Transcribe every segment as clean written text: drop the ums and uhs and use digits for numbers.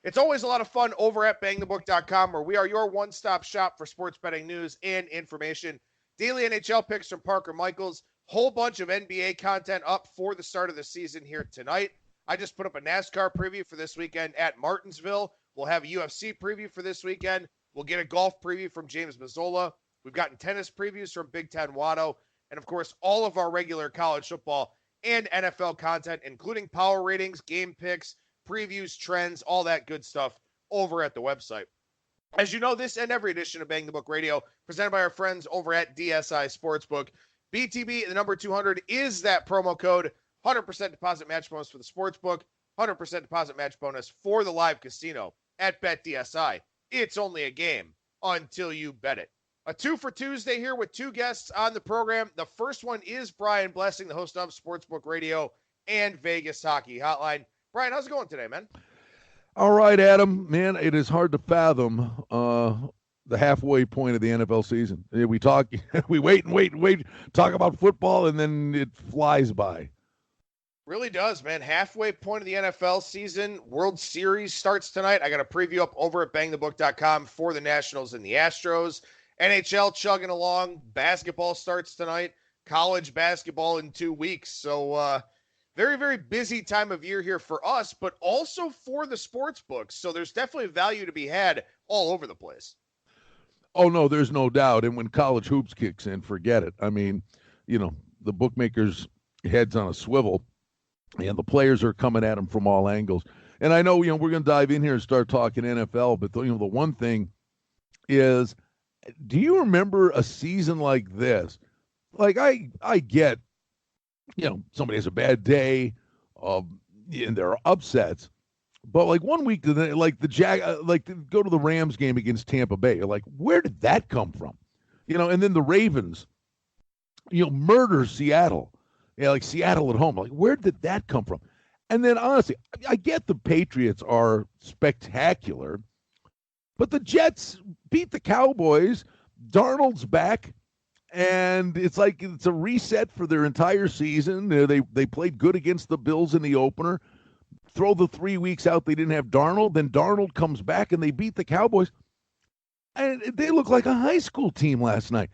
It's always a lot of fun over at BangTheBook.com, where we are your one-stop shop for sports betting news and information. Daily NHL picks from Parker Michaels. Whole bunch of NBA content up for the start of the season here tonight. I just put up a NASCAR preview for this weekend at Martinsville. We'll have a UFC preview for this weekend. We'll get a golf preview from James Mazzola. We've gotten tennis previews from Big Ten Watto. And, of course, all of our regular college football and NFL content, including power ratings, game picks, previews, trends, all that good stuff over at the website. As you know, this and every edition of Bang the Book Radio, presented by our friends over at DSI Sportsbook. BTB, the number 200, is that promo code. 100% deposit match bonus for the Sportsbook, 100% deposit match bonus for the live casino at BetDSI. It's only a game until you bet it. A 2 for Tuesday here with two guests on the program. The first one is Brian Blessing, the host of Sportsbook Radio and Vegas Hockey Hotline. Brian, how's it going today, man? All right, Adam. Man, it is hard to fathom the halfway point of the NFL season. We wait, talk about football, and then it flies by. Really does, man. Halfway point of the NFL season. World Series starts tonight. I got a preview up over at BangTheBook.com for the Nationals and the Astros. NHL chugging along. Basketball starts tonight. College basketball in 2 weeks. So, very, very busy time of year here for us, but also for the sports books. So there's definitely value to be had all over the place. Oh, no, there's no doubt. And when college hoops kicks in, forget it. I mean, the bookmakers' heads on a swivel, and the players are coming at them from all angles. And I know, we're going to dive in here and start talking NFL, but the one thing is, do you remember a season like this? Like I get, somebody has a bad day, and there are upsets. But like 1 week, go to the Rams game against Tampa Bay. You're like, where did that come from? And then the Ravens, murder Seattle. Like Seattle at home. Like, where did that come from? And then honestly, I get the Patriots are spectacular, but the Jets beat the Cowboys. Darnold's back. And it's like it's a reset for their entire season. They played good against the Bills in the opener. Throw the 3 weeks out, they didn't have Darnold. Then Darnold comes back, and they beat the Cowboys. And they look like a high school team last night.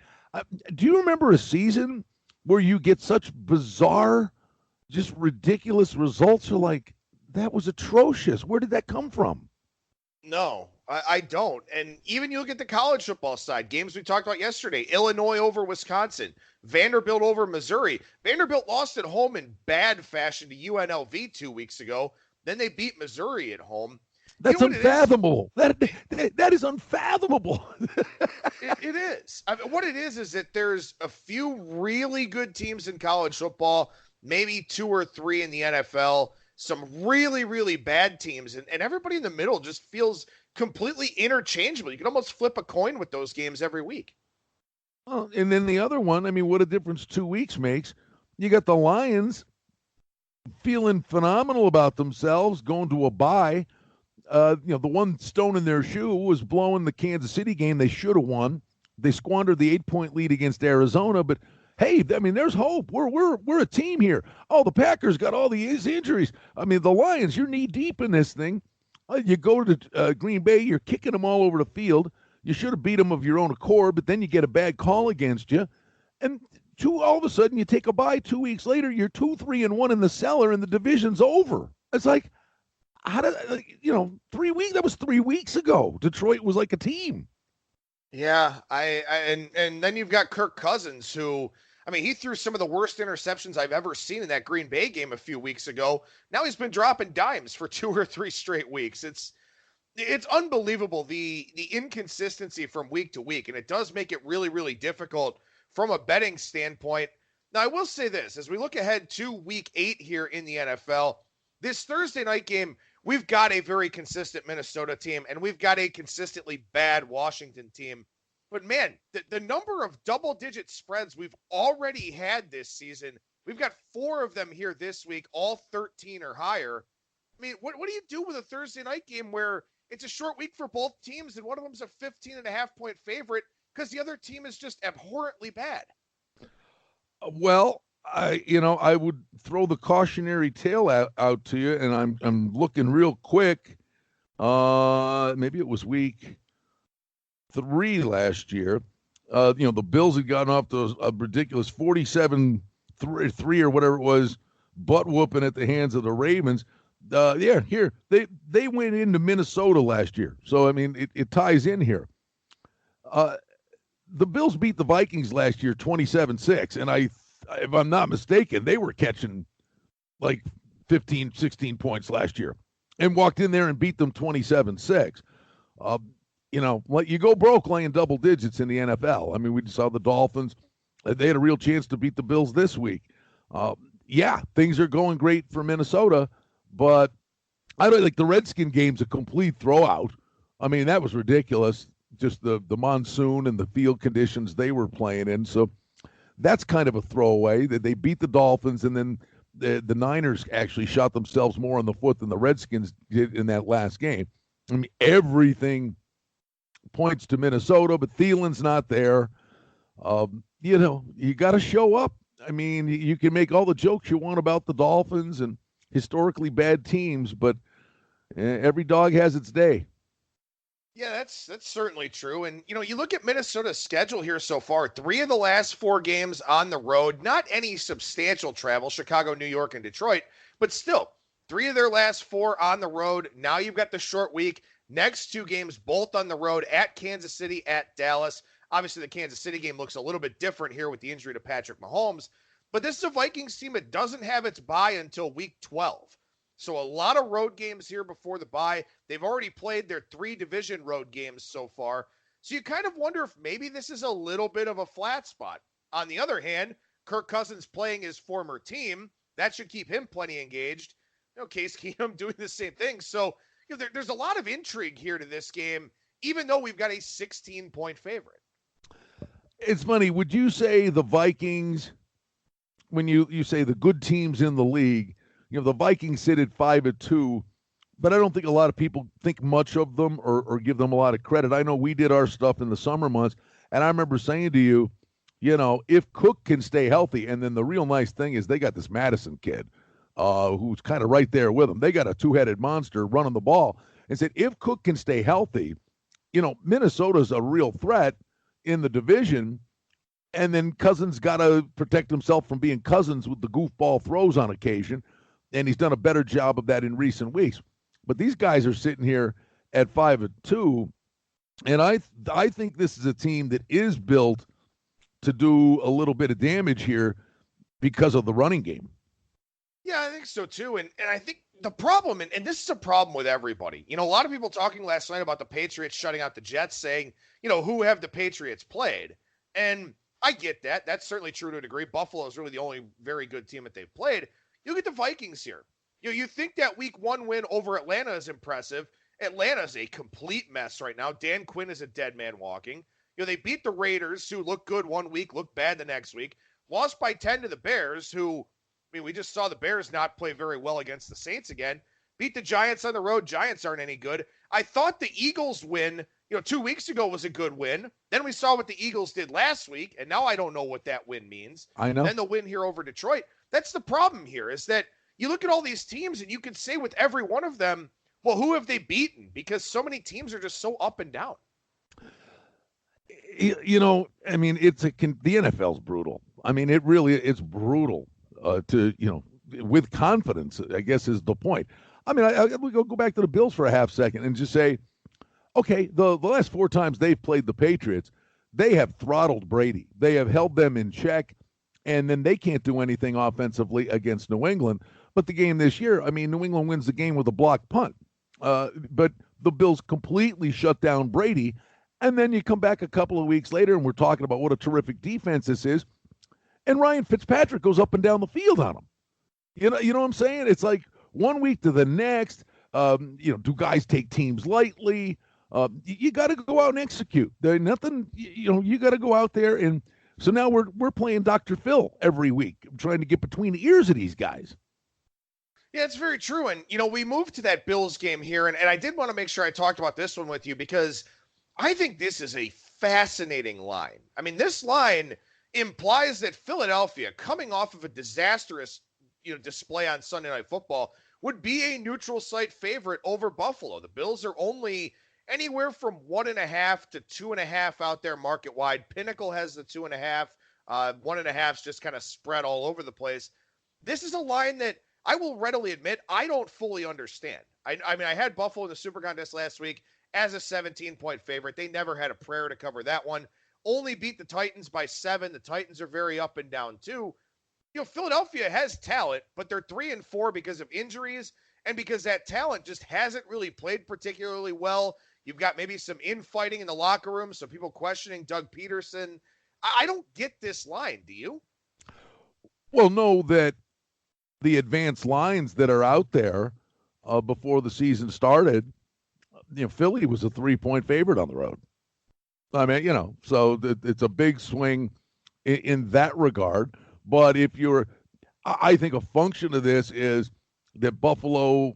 Do you remember a season where you get such bizarre, just ridiculous results? You're like, that was atrocious. Where did that come from? No, I don't. And even you look at the college football side, games we talked about yesterday, Illinois over Wisconsin, Vanderbilt over Missouri. Vanderbilt lost at home in bad fashion to UNLV 2 weeks ago. Then they beat Missouri at home. That's unfathomable. That is unfathomable. It is. I mean, what it is that there's a few really good teams in college football, maybe 2 or 3 in the NFL, some really, really bad teams, and everybody in the middle just feels completely interchangeable. You can almost flip a coin with those games every week. Well, and then the other one, I mean, what a difference 2 weeks makes. You got the Lions feeling phenomenal about themselves, going to a bye. The one stone in their shoe was blowing the Kansas City game they should have won. They squandered the 8-point lead against Arizona, but hey, I mean, there's hope. We're a team here. Oh, the Packers got all these injuries. I mean, the Lions, you're knee deep in this thing. You go to Green Bay, you're kicking them all over the field. You should have beat them of your own accord, but then you get a bad call against you. And all of a sudden, you take a bye 2 weeks later, you're 2-3-1 in the cellar, and the division's over. It's like, how did 3 weeks? That was 3 weeks ago. Detroit was like a team. Yeah, and then you've got Kirk Cousins, who, I mean, he threw some of the worst interceptions I've ever seen in that Green Bay game a few weeks ago. Now he's been dropping dimes for 2 or 3 straight weeks. It's unbelievable, the inconsistency from week to week, and it does make it really, really difficult from a betting standpoint. Now, I will say this, as we look ahead to week 8 here in the NFL, this Thursday night game, we've got a very consistent Minnesota team, and we've got a consistently bad Washington team. But, man, the number of double-digit spreads we've already had this season, we've got 4 of them here this week, all 13 or higher. I mean, what do you do with a Thursday night game where it's a short week for both teams, and one of them's a 15.5-point favorite because the other team is just abhorrently bad? Well, I would throw the cautionary tale out to you, and I'm looking real quick. Maybe it was week 3 last year. The Bills had gotten off to a ridiculous 47-3 or whatever it was, butt whooping at the hands of the Ravens. They went into Minnesota last year. So, I mean, it ties in here. The Bills beat the Vikings last year 27-6, and if I'm not mistaken, they were catching like 15, 16 points last year and walked in there and beat them 27-6. You go broke laying double digits in the NFL. I mean, we saw the Dolphins. They had a real chance to beat the Bills this week. Things are going great for Minnesota, but I don't think the Redskin game's a complete throwout. I mean, that was ridiculous, just the monsoon and the field conditions they were playing in. So that's kind of a throwaway. They beat the Dolphins, and then the Niners actually shot themselves more on the foot than the Redskins did in that last game. I mean, everything points to Minnesota, but Thielen's not there. You got to show up. I mean, you can make all the jokes you want about the Dolphins and historically bad teams, but every dog has its day. Yeah, that's certainly true. And, you look at Minnesota's schedule here so far, 3 of the last 4 games on the road, not any substantial travel, Chicago, New York, and Detroit, but still 3 of their last 4 on the road. Now you've got the short week. Next 2 games, both on the road, at Kansas City, at Dallas. Obviously, the Kansas City game looks a little bit different here with the injury to Patrick Mahomes. But this is a Vikings team that doesn't have its bye until week 12. So a lot of road games here before the bye. They've already played their 3 division road games so far. So you kind of wonder if maybe this is a little bit of a flat spot. On the other hand, Kirk Cousins playing his former team, that should keep him plenty engaged. Case Keenum doing the same thing. So there's a lot of intrigue here to this game, even though we've got a 16-point favorite. It's funny. Would you say the Vikings, when you say the good teams in the league, the Vikings sit at 5-2, but I don't think a lot of people think much of them or give them a lot of credit. I know we did our stuff in the summer months, and I remember saying to you, if Cook can stay healthy, and then the real nice thing is they got this Madison kid who's kind of right there with them. They got a 2-headed monster running the ball, and said if Cook can stay healthy, Minnesota's a real threat in the division. And then Cousins got to protect himself from being Cousins with the goofball throws on occasion. And he's done a better job of that in recent weeks. But these guys are sitting here at 5-2. And I think this is a team that is built to do a little bit of damage here because of the running game. Yeah, I think so too. And I think the problem, and this is a problem with everybody. A lot of people talking last night about the Patriots shutting out the Jets, saying, who have the Patriots played? And I get that. That's certainly true to a degree. Buffalo is really the only very good team that they've played. You get the Vikings here. You think that week 1 win over Atlanta is impressive. Atlanta's a complete mess right now. Dan Quinn is a dead man walking. They beat the Raiders, who look good one week, look bad the next week. Lost by 10 to the Bears, who, we just saw the Bears not play very well against the Saints again. Beat the Giants on the road. Giants aren't any good. I thought the Eagles win, 2 weeks ago was a good win. Then we saw what the Eagles did last week, and now I don't know what that win means. I know. Then the win here over Detroit. That's the problem here, is that you look at all these teams and you can say with every one of them, well, who have they beaten? Because so many teams are just so up and down. The NFL's brutal. I mean, it's brutal with confidence, I guess is the point. I mean, we go back to the Bills for a half second and just say, okay, the last 4 times they've played the Patriots, they have throttled Brady. They have held them in check, and then they can't do anything offensively against New England. But the game this year, New England wins the game with a blocked punt. But the Bills completely shut down Brady, and then you come back a couple of weeks later, and we're talking about what a terrific defense this is, and Ryan Fitzpatrick goes up and down the field on them. You know what I'm saying? It's like one week to the next. Do guys take teams lightly? You got to go out and execute. There's nothing. You got to go out there, and so now we're playing Dr. Phil every week, trying to get between the ears of these guys. Yeah, it's very true. And, we moved to that Bills game here, and I did want to make sure I talked about this one with you because I think this is a fascinating line. This line implies that Philadelphia, coming off of a disastrous, display on Sunday Night Football, would be a neutral site favorite over Buffalo. The Bills are only anywhere from 1.5 to 2.5 out there market wide. Pinnacle has the 2.5. 1.5's just kind of spread all over the place. This is a line that I will readily admit I don't fully understand. I mean, I had Buffalo in the Super Contest last week as a 17-point favorite. They never had a prayer to cover that one. Only beat the Titans by 7. The Titans are very up and down too. Philadelphia has talent, but they're 3-4 because of injuries and because that talent just hasn't really played particularly well. You've got maybe some infighting in the locker room, some people questioning Doug Peterson. I don't get this line. Do you? Well, know that the advanced lines that are out there before the season started, Philly was a 3-point favorite on the road. I mean, so it's a big swing in that regard. But I think a function of this is that Buffalo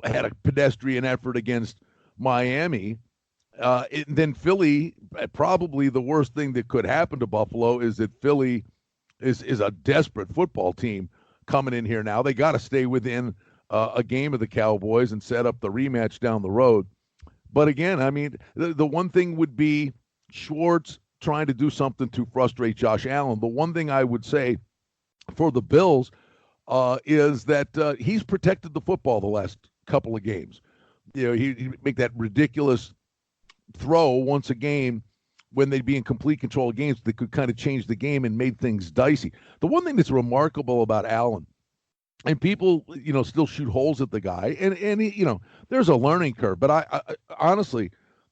had a pedestrian effort against Miami. Then Philly, probably the worst thing that could happen to Buffalo is that Philly is a desperate football team coming in here now. They got to stay within a game of the Cowboys and set up the rematch down the road. But again, I mean, the one thing would be Schwartz trying to do something to frustrate Josh Allen. The one thing I would say for the Bills is that he's protected the football the last couple of games. He make that ridiculous throw once a game when they'd be in complete control of games that could kind of change the game and made things dicey. The one thing that's remarkable about Allen, and people, still shoot holes at the guy, and he, there's a learning curve. But I honestly,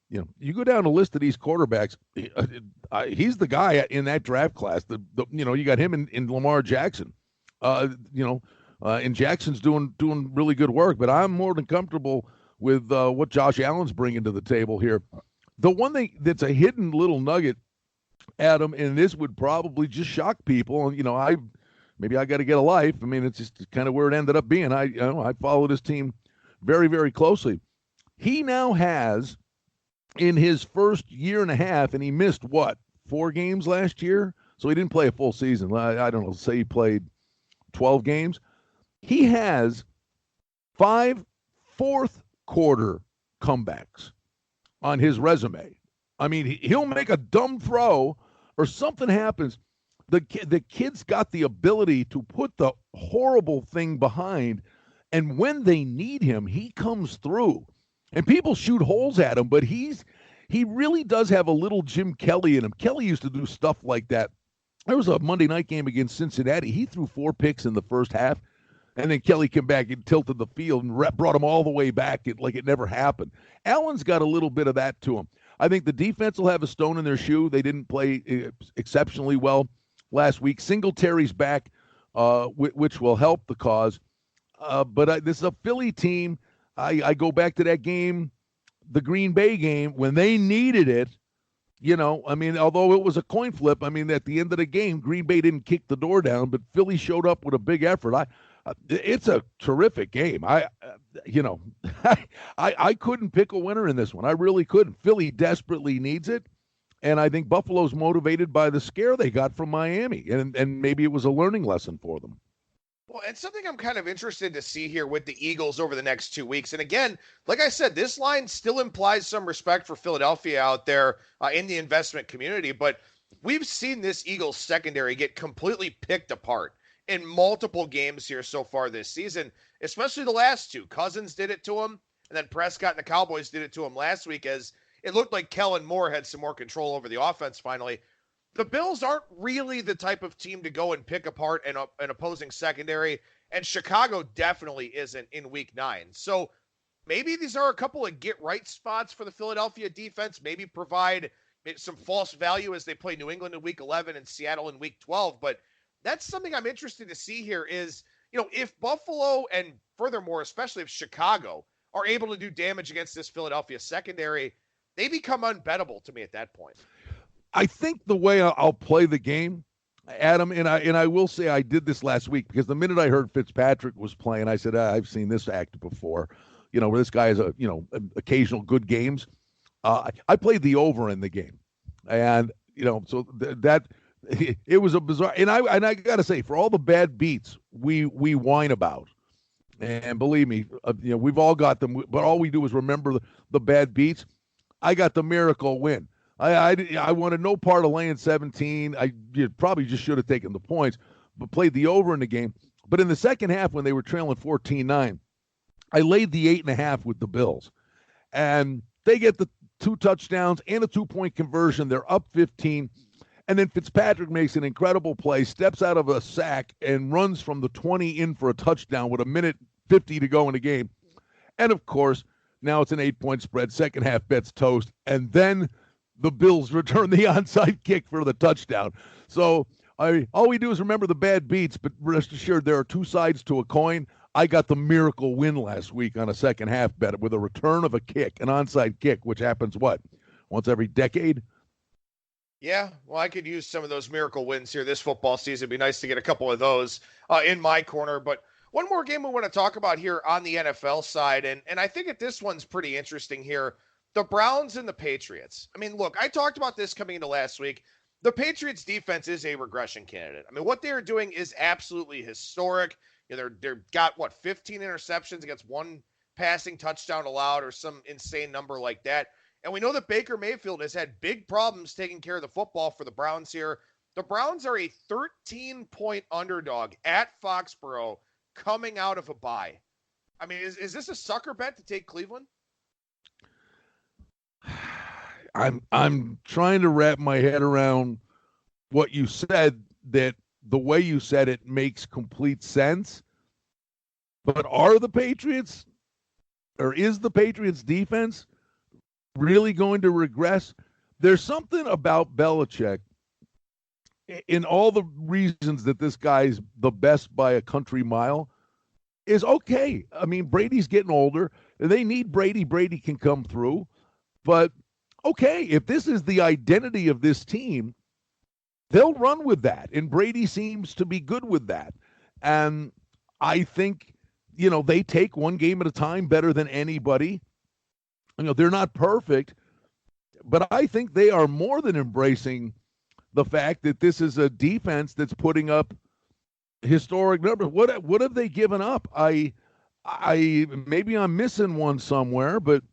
you go down a list of these quarterbacks, he's the guy in that draft class. You got him in Lamar Jackson. And Jackson's doing really good work. But I'm more than comfortable with what Josh Allen's bringing to the table here. The one thing that's a hidden little nugget, Adam, and this would probably just shock people. Maybe I got to get a life. I mean, it's just kind of where it ended up being. I followed his team very, very closely. He now has, in his first year and a half, and he missed 4 games last year? So he didn't play a full season. I don't know, say he played 12 games. He has 5 fourth-quarter comebacks on his resume. I mean, he'll make a dumb throw or something happens. The kid's got the ability to put the horrible thing behind, and when they need him, he comes through. And people shoot holes at him, but he really does have a little Jim Kelly in him. Kelly used to do stuff like that. There was a Monday night game against Cincinnati. He threw 4 picks in the first half, and then Kelly came back and tilted the field and brought him all the way back like it never happened. Allen's got a little bit of that to him. I think the defense will have a stone in their shoe. They didn't play exceptionally well last week. Singletary's back, which will help the cause. But this is a Philly team. I go back to that game, the Green Bay game, when they needed it. Although it was a coin flip, at the end of the game, Green Bay didn't kick the door down, but Philly showed up with a big effort. It's a terrific game. I couldn't pick a winner in this one. I really couldn't. Philly desperately needs it, and I think Buffalo's motivated by the scare they got from Miami, and maybe it was a learning lesson for them. Well, and something I'm kind of interested to see here with the Eagles over the next 2 weeks. And again, like I said, this line still implies some respect for Philadelphia out there in the investment community. But we've seen this Eagles secondary get completely picked apart in multiple games here so far this season, especially the last 2. Cousins did it to him, and then Prescott and the Cowboys did it to him last week, as it looked like Kellen Moore had some more control over the offense finally. The Bills aren't really the type of team to go and pick apart an opposing secondary, and Chicago definitely isn't in Week 9. So maybe these are a couple of get-right spots for the Philadelphia defense, maybe provide some false value as they play New England in Week 11 and Seattle in Week 12. But that's something I'm interested to see here is, if Buffalo and furthermore, especially if Chicago are able to do damage against this Philadelphia secondary, they become unbettable to me at that point. I think the way I'll play the game, Adam, and I will say I did this last week because the minute I heard Fitzpatrick was playing, I said, I've seen this act before, where this guy has occasional good games. I played the over in the game, and so that it was a bizarre. And I got to say, for all the bad beats we whine about, And believe me, we've all got them, but all we do is remember the bad beats. I got the miracle win. I wanted no part of laying 17. I probably just should have taken the points, but played the over in the game. But in the second half, when they were trailing 14-9, I laid the 8.5 with the Bills. And they get the 2 touchdowns and a 2-point conversion. They're up 15. And then Fitzpatrick makes an incredible play, steps out of a sack, and runs from the 20 in for a touchdown with 1:50 to go in the game. And, of course, now it's an 8-point spread. Second half bet's toast. And then the Bills return the onside kick for the touchdown. So all we do is remember the bad beats, but rest assured there are 2 sides to a coin. I got the miracle win last week on a second half bet with a return of a kick, an onside kick, which happens, once every decade? Yeah, well, I could use some of those miracle wins here this football season. It'd be nice to get a couple of those in my corner. But one more game we want to talk about here on the NFL side, and I think that this one's pretty interesting here. The Browns and the Patriots. I mean, look, I talked about this coming into last week. The Patriots defense is a regression candidate. I mean, what they are doing is absolutely historic. They're got 15 interceptions against 1 passing touchdown allowed or some insane number like that. And we know that Baker Mayfield has had big problems taking care of the football for the Browns here. The Browns are a 13-point underdog at Foxborough coming out of a bye. I mean, is this a sucker bet to take Cleveland? I'm trying to wrap my head around what you said, that the way you said it makes complete sense. But are the Patriots, or is the Patriots defense really going to regress? There's something about Belichick, in all the reasons that this guy's the best by a country mile, is okay. I mean, Brady's getting older. They need Brady. Brady can come through. But, okay, if this is the identity of this team, they'll run with that. And Brady seems to be good with that. And I think, they take one game at a time better than anybody. They're not perfect, but I think they are more than embracing the fact that this is a defense that's putting up historic numbers. What have they given up? I maybe I'm missing one somewhere, but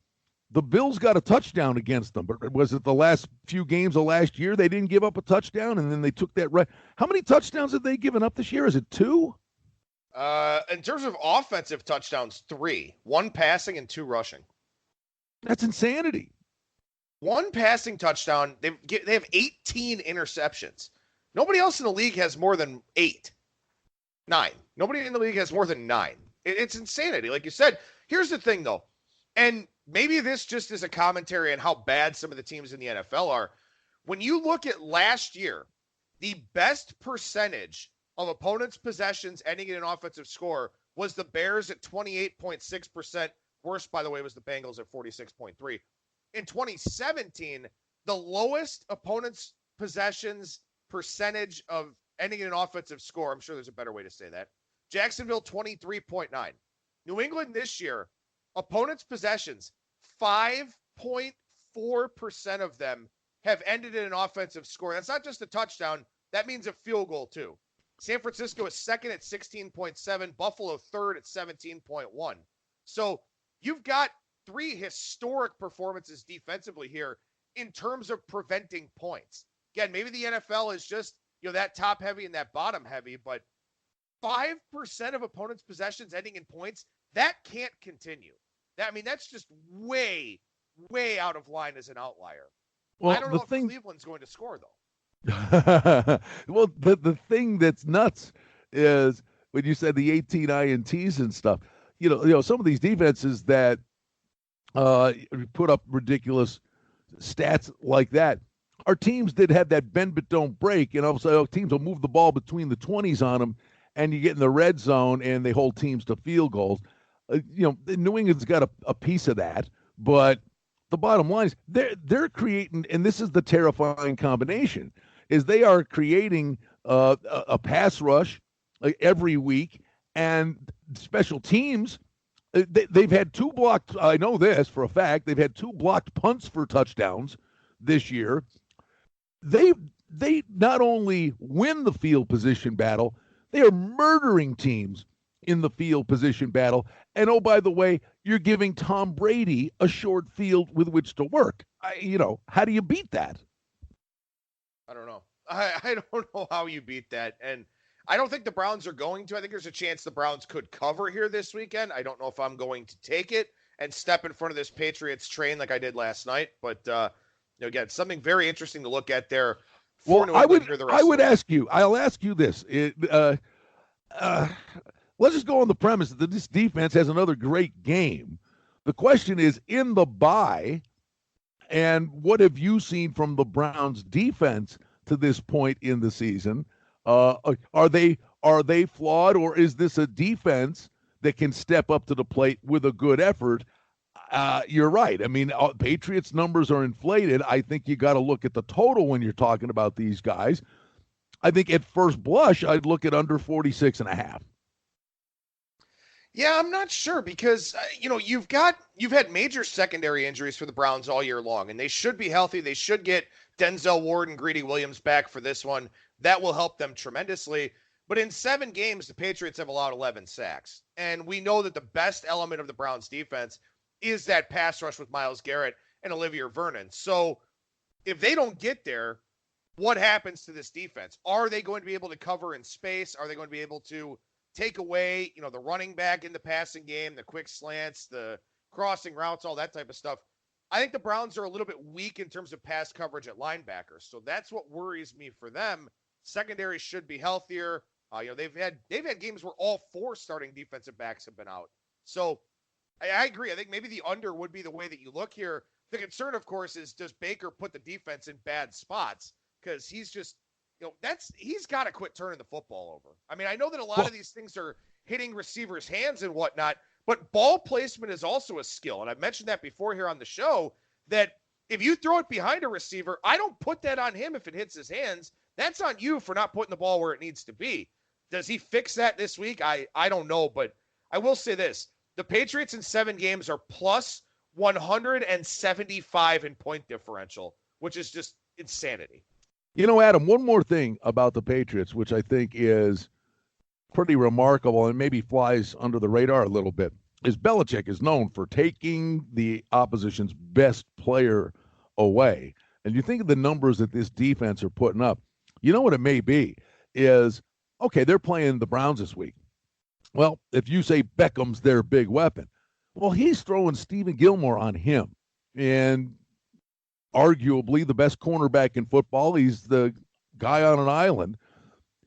the Bills got a touchdown against them. But was it the last few games of last year they didn't give up a touchdown, and then they took that right? How many touchdowns have they given up this year? Is it 2? In terms of offensive touchdowns, 3. 1 passing and 2 rushing. That's insanity. 1 passing touchdown. They have 18 interceptions. Nobody else in the league has more than 9. Nobody in the league has more than 9. It's insanity. Like you said, here's the thing, though. And maybe this just is a commentary on how bad some of the teams in the NFL are. When you look at last year, the best percentage of opponents' possessions ending in an offensive score was the Bears at 28.6%. Worst, by the way, was the Bengals at 46.3%. In 2017, the lowest opponents' possessions percentage of ending in an offensive score, I'm sure there's a better way to say that, Jacksonville 23.9. New England this year, opponents' possessions, 5.4% of them have ended in an offensive score. That's not just a touchdown. That means a field goal, too. San Francisco is second at 16.7. Buffalo third at 17.1. So you've got 3 historic performances defensively here in terms of preventing points. Again, maybe the NFL is just, that top heavy and that bottom heavy, but 5% of opponents' possessions ending in points, that can't continue. That's just way, way out of line as an outlier. Well, I don't know if Cleveland's going to score, though. Well, the thing that's nuts is when you said the 18 INTs and stuff, some of these defenses that put up ridiculous stats like that are teams that have that bend but don't break, and also teams will move the ball between the 20s on them, and you get in the red zone and they hold teams to field goals. New England's got a piece of that, but the bottom line is they're creating, and this is the terrifying combination, is they are creating a pass rush every week, and special teams, they've had 2 blocked, I know this for a fact, they've had 2 blocked punts for touchdowns this year. They not only win the field position battle, they are murdering teams in the field position battle. And oh, by the way, you're giving Tom Brady a short field with which to work. How do you beat that? I don't know. I don't know how you beat that. And I don't think the Browns are going to. I think there's a chance the Browns could cover here this weekend. I don't know if I'm going to take it and step in front of this Patriots train like I did last night. But, again, something very interesting to look at there. Well, I'll ask you this. Let's just go on the premise that this defense has another great game. The question is, in the bye, and what have you seen from the Browns defense to this point in the season? Are they flawed, or is this a defense that can step up to the plate with a good effort? You're right. I mean, Patriots numbers are inflated. I think you got to look at the total when you're talking about these guys. I think at first blush, I'd look at under 46.5. Yeah, I'm not sure because, you've had major secondary injuries for the Browns all year long, and they should be healthy. They should get Denzel Ward and Greedy Williams back for this one. That will help them tremendously. But in 7 games, the Patriots have allowed 11 sacks. And we know that the best element of the Browns defense is that pass rush with Myles Garrett and Olivier Vernon. So if they don't get there, what happens to this defense? Are they going to be able to cover in space? Are they going to be able to take away, the running back in the passing game, the quick slants, the crossing routes, all that type of stuff? I think the Browns are a little bit weak in terms of pass coverage at linebackers. So that's what worries me for them. Secondary should be healthier. They've had games where all 4 starting defensive backs have been out. So I agree. I think maybe the under would be the way that you look here. The concern, of course, is does Baker put the defense in bad spots? Because he's just, he's got to quit turning the football over. I mean, I know that a lot of these things are hitting receivers' hands and whatnot, but ball placement is also a skill. And I've mentioned that before here on the show, that if you throw it behind a receiver, I don't put that on him if it hits his hands. That's on you for not putting the ball where it needs to be. Does he fix that this week? I don't know, but I will say this. The Patriots in 7 games are plus 175 in point differential, which is just insanity. Adam, one more thing about the Patriots, which I think is pretty remarkable and maybe flies under the radar a little bit, is Belichick is known for taking the opposition's best player away. And you think of the numbers that this defense are putting up, what it may be is, okay, they're playing the Browns this week. Well, if you say Beckham's their big weapon, well, he's throwing Stephen Gilmore on him. And arguably the best cornerback in football. He's the guy on an island.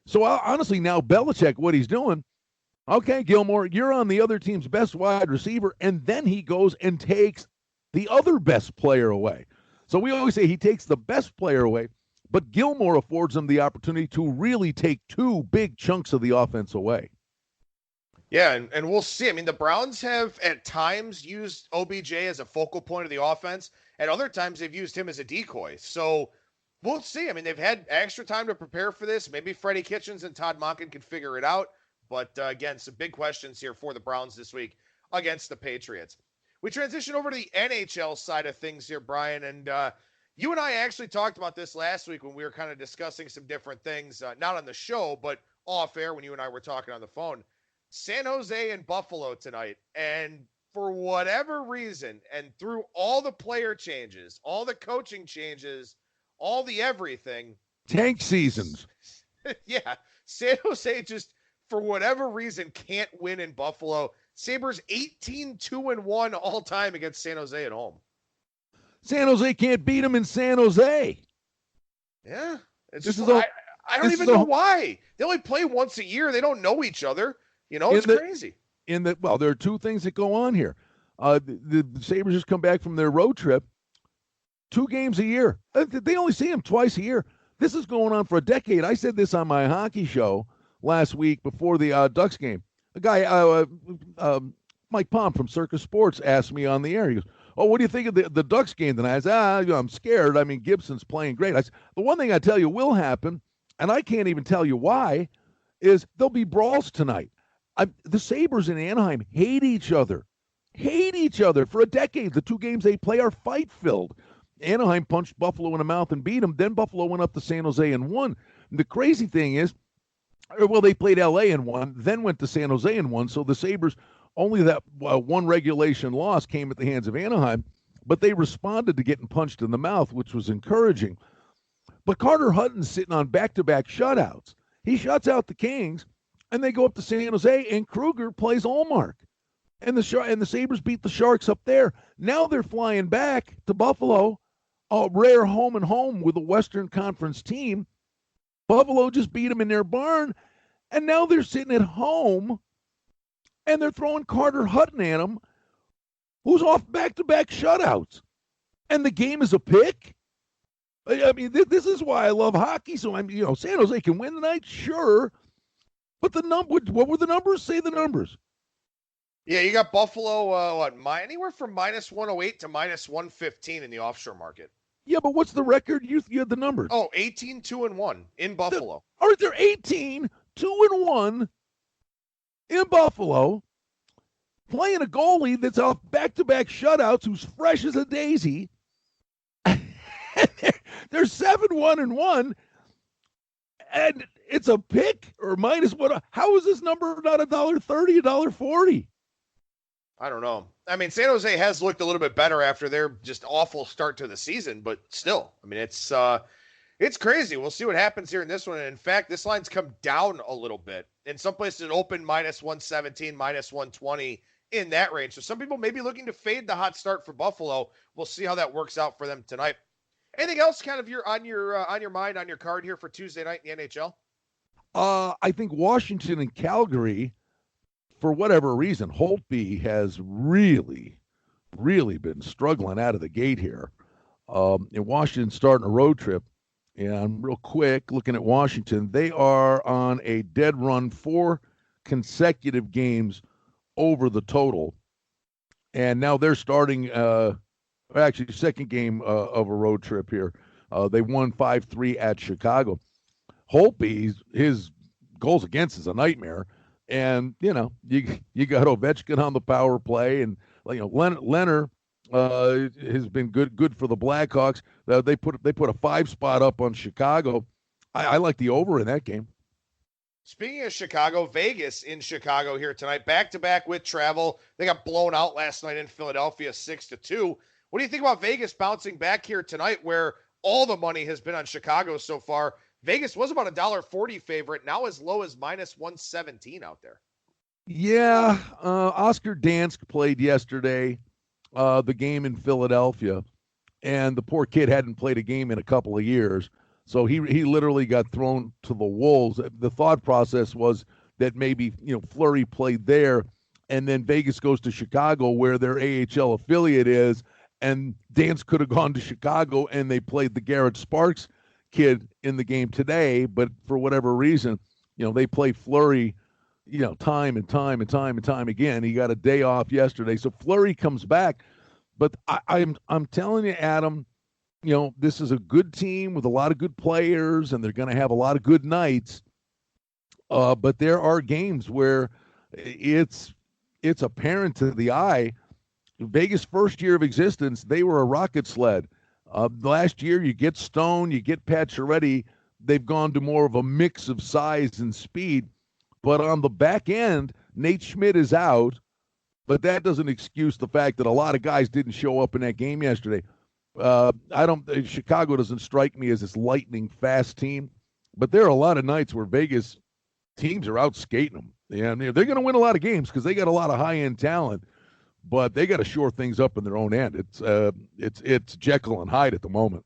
So honestly, now Belichick, what he's doing, okay, Gilmore, you're on the other team's best wide receiver, and then he goes and takes the other best player away. So we always say he takes the best player away, but Gilmore affords them the opportunity to really take 2 big chunks of the offense away. Yeah, and we'll see. I mean, the Browns have at times used OBJ as a focal point of the offense. At other times, they've used him as a decoy. So we'll see. I mean, they've had extra time to prepare for this. Maybe Freddie Kitchens and Todd Monken can figure it out. But again, some big questions here for the Browns this week against the Patriots. We transition over to the NHL side of things here, Brian. And you and I actually talked about this last week when we were kind of discussing some different things, not on the show, but off air when you and I were talking on the phone. San Jose and Buffalo tonight. And for whatever reason, and through all the player changes, all the coaching changes, all the everything. Tank seasons. Yeah. San Jose just, for whatever reason, can't win in Buffalo. Sabres 18-2-1 all time against San Jose at home. San Jose can't beat them in San Jose. Yeah. I don't even know why. They only play once a year. They don't know each other. It's crazy. There are 2 things that go on here. The Sabres just come back from their road trip. 2 games a year. They only see them twice a year. This is going on for a decade. I said this on my hockey show last week before the Ducks game. A guy, Mike Palm from Circus Sports, asked me on the air. He goes, "Oh, what do you think of the Ducks game tonight?" I said, "I'm scared. I mean, Gibson's playing great." I said, "The one thing I tell you will happen, and I can't even tell you why, is there'll be brawls tonight." The Sabres in Anaheim hate each other for a decade. The 2 games they play are fight-filled. Anaheim punched Buffalo in the mouth and beat them. Then Buffalo went up to San Jose and won. And the crazy thing is, Well, they played L.A. in one, then went to San Jose in one. So the Sabres, only that one regulation loss came at the hands of Anaheim, but they responded to getting punched in the mouth, which was encouraging. But Carter Hutton's sitting on back-to-back shutouts. He shuts out the Kings, and they go up to San Jose, and Kruger plays Allmark. And the Sabres beat the Sharks up there. Now they're flying back to Buffalo, a rare home and home with a Western Conference team. Buffalo just beat them in their barn, and now they're sitting at home, and they're throwing Carter Hutton at them, who's off back-to-back shutouts. And the game is a pick? I mean, this is why I love hockey. So, San Jose can win tonight, sure. But what were the numbers? Say the numbers. Yeah, you got Buffalo, anywhere from minus 108 to minus 115 in the offshore market. Yeah, but what's the record? You had the numbers. 18-2-1 in Buffalo. All right, they're 18-2-1 in Buffalo, playing a goalie that's off back-to-back shutouts, who's fresh as a daisy. They're 7-1-1, and it's a pick or minus what? How is this number not $1.30, $1.40? I don't know. I mean, San Jose has looked a little bit better after their just awful start to the season, but still, I mean, it's crazy. We'll see what happens here in this one. And in fact, this line's come down a little bit. In some places, it opened minus 117, minus 120 in that range. So some people may be looking to fade the hot start for Buffalo. We'll see how that works out for them tonight. Anything else kind of on your mind, on your card here for Tuesday night in the NHL? I think Washington and Calgary, for whatever reason, Holtby has really, really been struggling out of the gate here. And Washington starting a road trip. And real quick, looking at Washington, they are on a dead run, 4 consecutive games over the total. And now they're starting actually second game of a road trip here. They won 5-3 at Chicago. Holtby, his goals against is a nightmare. And, you got Ovechkin on the power play. And, Leonard has been good for the Blackhawks. They put a 5 spot up on Chicago. I like the over in that game. Speaking of Chicago, Vegas in Chicago here tonight, back-to-back with travel. They got blown out last night in Philadelphia, 6-2. What do you think about Vegas bouncing back here tonight where all the money has been on Chicago so far? Vegas was about $1.40 favorite, now as low as minus 117 out there. Yeah, Oscar Dansk played yesterday, the game in Philadelphia, and the poor kid hadn't played a game in a couple of years, so he literally got thrown to the wolves. The thought process was that maybe Fleury played there, and then Vegas goes to Chicago where their AHL affiliate is, and Dansk could have gone to Chicago and they played the Garrett Sparks kid in the game today, but for whatever reason, they play Fleury, time and time again. He got a day off yesterday, so Fleury comes back. But I'm telling you, Adam, this is a good team with a lot of good players, and they're going to have a lot of good nights. But there are games where it's apparent to the eye. Vegas' first year of existence, they were a rocket sled. Last year, you get Stone, you get Pacioretty. They've gone to more of a mix of size and speed. But on the back end, Nate Schmidt is out. But that doesn't excuse the fact that a lot of guys didn't show up in that game yesterday. Chicago doesn't strike me as this lightning fast team. But there are a lot of nights where Vegas teams are out skating them. And they're going to win a lot of games because they got a lot of high-end talent. But they got to shore things up in their own end. It's Jekyll and Hyde at the moment.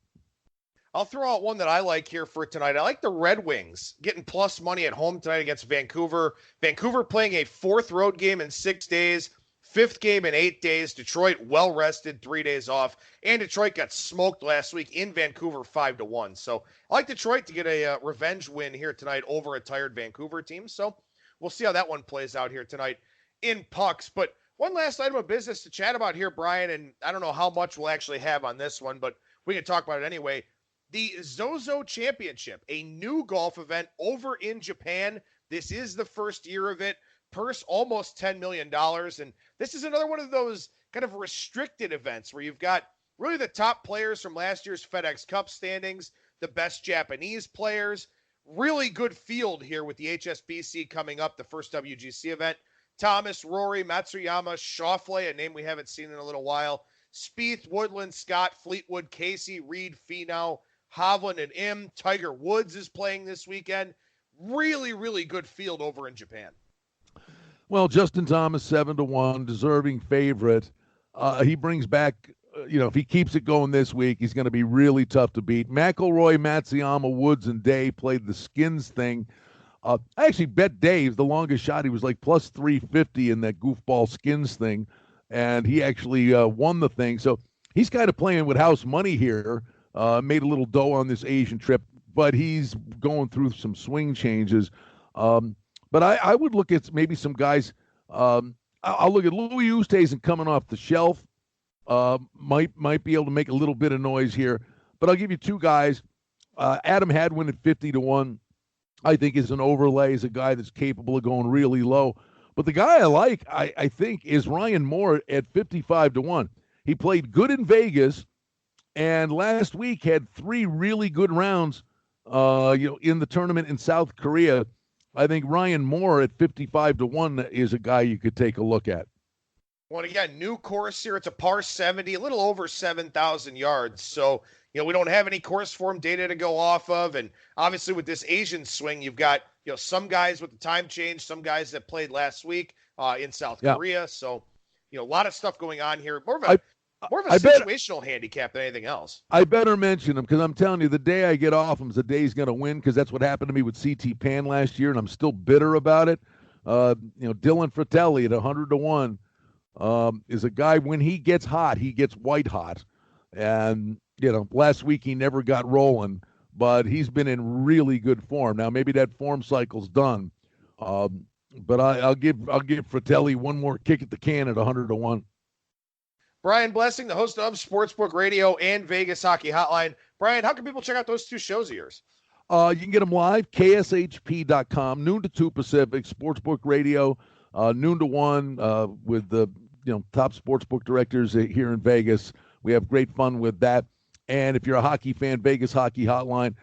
I'll throw out one that I like here for tonight. I like the Red Wings getting plus money at home tonight against Vancouver. Vancouver playing a 4th road game in 6 days, 5th game in 8 days. Detroit well rested, 3 days off, and Detroit got smoked last week in Vancouver 5-1. So I like Detroit to get a revenge win here tonight over a tired Vancouver team. So we'll see how that one plays out here tonight in pucks. But one last item of business to chat about here, Brian, and I don't know how much we'll actually have on this one, but we can talk about it anyway. The Zozo Championship, a new golf event over in Japan. This is the first year of it. Purse almost $10 million. And this is another one of those kind of restricted events where you've got really the top players from last year's FedEx Cup standings, the best Japanese players, really good field here with the HSBC coming up, the first WGC event. Thomas, Rory, Matsuyama, Schauffele, a name we haven't seen in a little while. Spieth, Woodland, Scott, Fleetwood, Casey, Reed, Finau, Hovland, and Im. Tiger Woods is playing this weekend. Really, really good field over in Japan. Well, Justin Thomas, 7-1, deserving favorite. He brings back, if he keeps it going this week, he's going to be really tough to beat. McIlroy, Matsuyama, Woods, and Day played the skins thing. I actually bet Dave the longest shot. He was like plus 350 in that goofball skins thing, and he actually won the thing. So he's kind of playing with house money here. Made a little dough on this Asian trip, but he's going through some swing changes. But I would look at maybe some guys. I'll look at Louis Oosthuizen coming off the shelf. Might be able to make a little bit of noise here. But I'll give you two guys. Adam Hadwin at 50-1, I think is an overlay. Is a guy that's capable of going really low. But the guy I like, I think, is Ryan Moore at 55-1. He played good in Vegas, and last week had 3 really good rounds. In the tournament in South Korea. I think Ryan Moore at 55-1 is a guy you could take a look at. Well, again, new course here. It's a par 70, a little over 7,000 yards. So, we don't have any course form data to go off of. And obviously with this Asian swing, you've got, some guys with the time change, some guys that played last week in South Korea. So, a lot of stuff going on here. More of a situational handicap than anything else. I better mention him because I'm telling you, the day I get off him is the day he's going to win, because that's what happened to me with CT Pan last year, and I'm still bitter about it. Dylan Fratelli at 100-1 is a guy, when he gets hot, he gets white hot. And, last week he never got rolling, but he's been in really good form. Now, maybe that form cycle's done, but I'll give Fratelli one more kick at the can at 100-1. Brian Blessing, the host of Sportsbook Radio and Vegas Hockey Hotline. Brian, how can people check out those 2 shows of yours? You can get them live, kshp.com, noon to 2 Pacific, Sportsbook Radio, noon to 1 with the top sportsbook directors here in Vegas. We have great fun with that. And if you're a hockey fan, Vegas Hockey Hotline,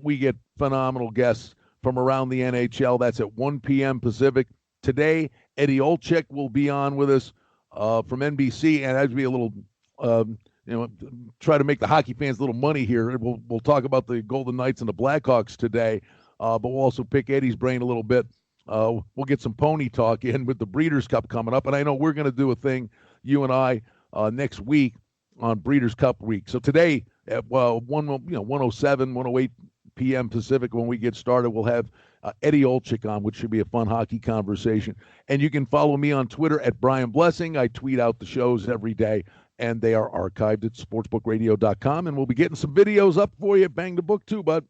we get phenomenal guests from around the NHL. That's at 1 p.m. Pacific. Today, Eddie Olczyk will be on with us from NBC, and that'd be a little, try to make the hockey fans a little money here. We'll talk about the Golden Knights and the Blackhawks today, but we'll also pick Eddie's brain a little bit. We'll get some pony talk in with the Breeders' Cup coming up, and I know we're going to do a thing, you and I, next week on Breeders' Cup week. So today at 107, 108 p.m. Pacific, when we get started, we'll have Eddie Olczyk on, which should be a fun hockey conversation. And you can follow me on Twitter at Brian Blessing. I tweet out the shows every day, and they are archived at sportsbookradio.com. And we'll be getting some videos up for you at Bang the Book too, bud.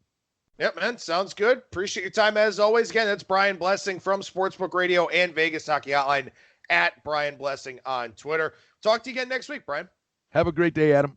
Yep, man. Sounds good. Appreciate your time as always. Again, that's Brian Blessing from Sportsbook Radio and Vegas Hockey Hotline at Brian Blessing on Twitter. Talk to you again next week, Brian. Have a great day, Adam.